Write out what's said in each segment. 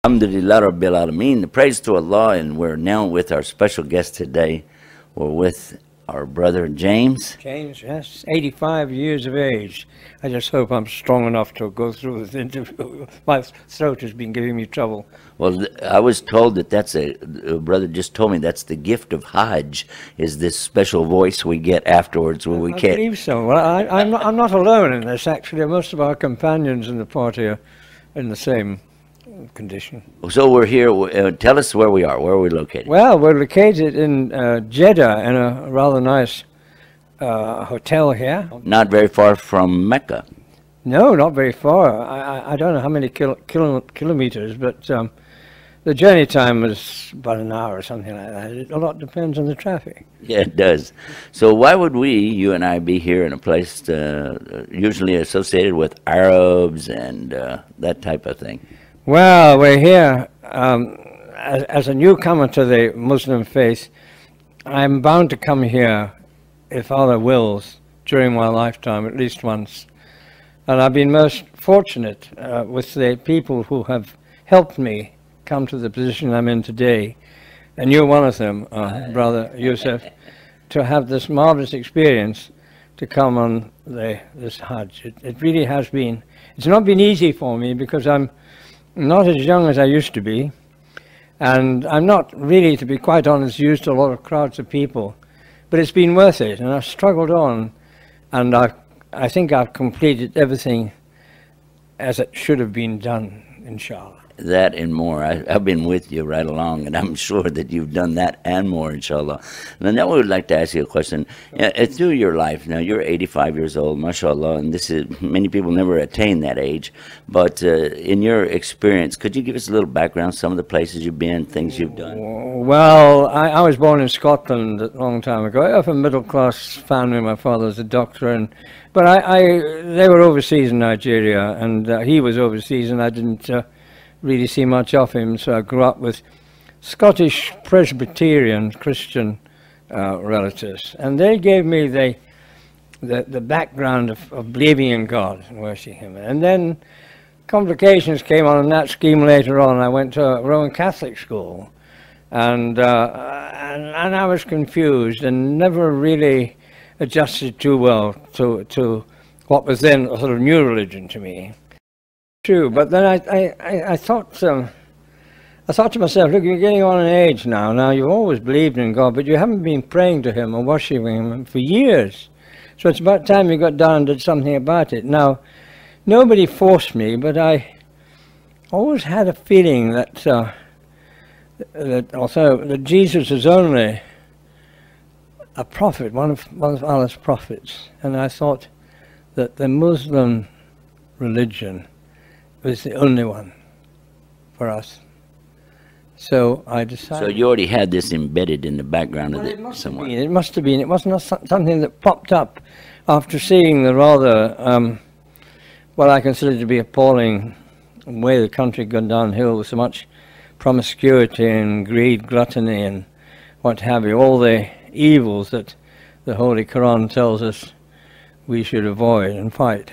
Alhamdulillah Rabbil Alameen. Praise to Allah, and we're now with our special guest today. We're with our brother James. James, yes, 85 years of age. I just hope I'm strong enough to go through this interview. My throat has been giving me trouble. Well, I was told that brother just told me that's the gift of hajj, is this special voice we get afterwards when we can't. I believe so. Well, I'm not alone in this, actually. Most of our companions in the party are in the same condition. So we're here. Tell us where we are. Where are we located? Well, we're located in Jeddah, in a rather nice hotel here. Not very far from Mecca. No, not very far. I don't know how many kilometers, but the journey time was about an hour or something like that. A lot depends on the traffic. Yeah, it does. So why would you and I, be here in a place usually associated with Arabs and that type of thing? Well, we're here as a newcomer to the Muslim faith. I'm bound to come here, if Allah wills, during my lifetime, at least once. And I've been most fortunate with the people who have helped me come to the position I'm in today. And you're one of them, Brother Yusuf, to have this marvelous experience to come on this Hajj. It really has been. It's not been easy for me because I'm not as young as I used to be, and I'm not really, to be quite honest, used to a lot of crowds of people, but it's been worth it, and I've struggled on, and I think I've completed everything as it should have been done, inshallah. That and more. I've been with you right along, and I'm sure that you've done that and more, inshallah. And now we would like to ask you a question. Through your life, now you're 85 years old, mashallah, and many people never attain that age. But in your experience, could you give us a little background, some of the places you've been, things you've done? Well, I was born in Scotland a long time ago. I have a middle-class family. My father was a doctor, but they were overseas in Nigeria, and he was overseas, and I didn't really see much of him, so I grew up with Scottish Presbyterian Christian relatives, and they gave me the background of believing in God and worshipping Him. And then complications came on in that scheme later on. I went to a Roman Catholic school, and I was confused and never really adjusted too well to what was then a sort of new religion to me. True, but then I thought to myself, look, you're getting on in age now. Now, you've always believed in God, but you haven't been praying to Him or worshipping Him for years. So it's about time you got down and did something about it. Now, nobody forced me, but I always had a feeling that that Jesus is only a prophet, one of Allah's prophets, and I thought that the Muslim religion was the only one for us. So I decided. So you already had this embedded in the background of it somewhere. It must have been. It wasn't something that popped up after seeing the rather, what I consider to be appalling way the country had gone downhill with so much promiscuity and greed, gluttony and what have you, all the evils that the Holy Quran tells us we should avoid and fight.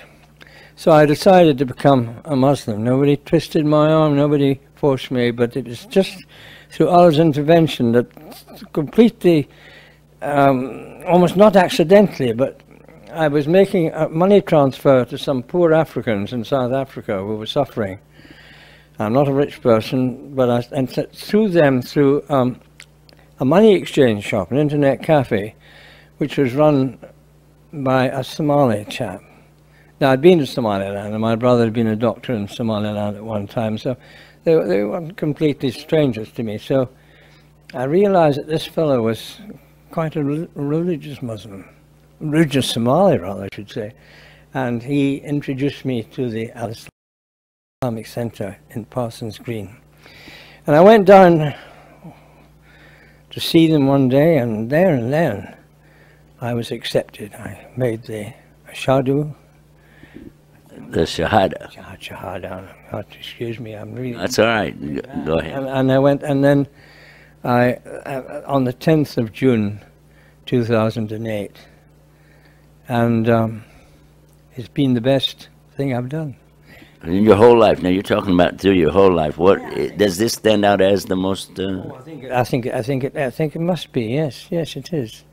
So I decided to become a Muslim. Nobody twisted my arm, nobody forced me, but it was just through Allah's intervention that completely, almost not accidentally, but I was making a money transfer to some poor Africans in South Africa who were suffering. I'm not a rich person, but through a money exchange shop, an internet cafe, which was run by a Somali chap. Now, I'd been to Somaliland, and my brother had been a doctor in Somaliland at one time, so they weren't completely strangers to me. So I realized that this fellow was quite a religious Muslim, religious Somali, rather, I should say. And he introduced me to the Islamic Center in Parsons Green. And I went down to see them one day, and there and then I was accepted. I made the Ashhadu. The Shahada. Shahada. Excuse me, I'm really... That's all right. Go ahead. And I went, and then on the 10th of June, 2008, and it's been the best thing I've done. In your whole life. Now you're talking about through your whole life. What does this stand out as the most? I think it must be. Yes, it is.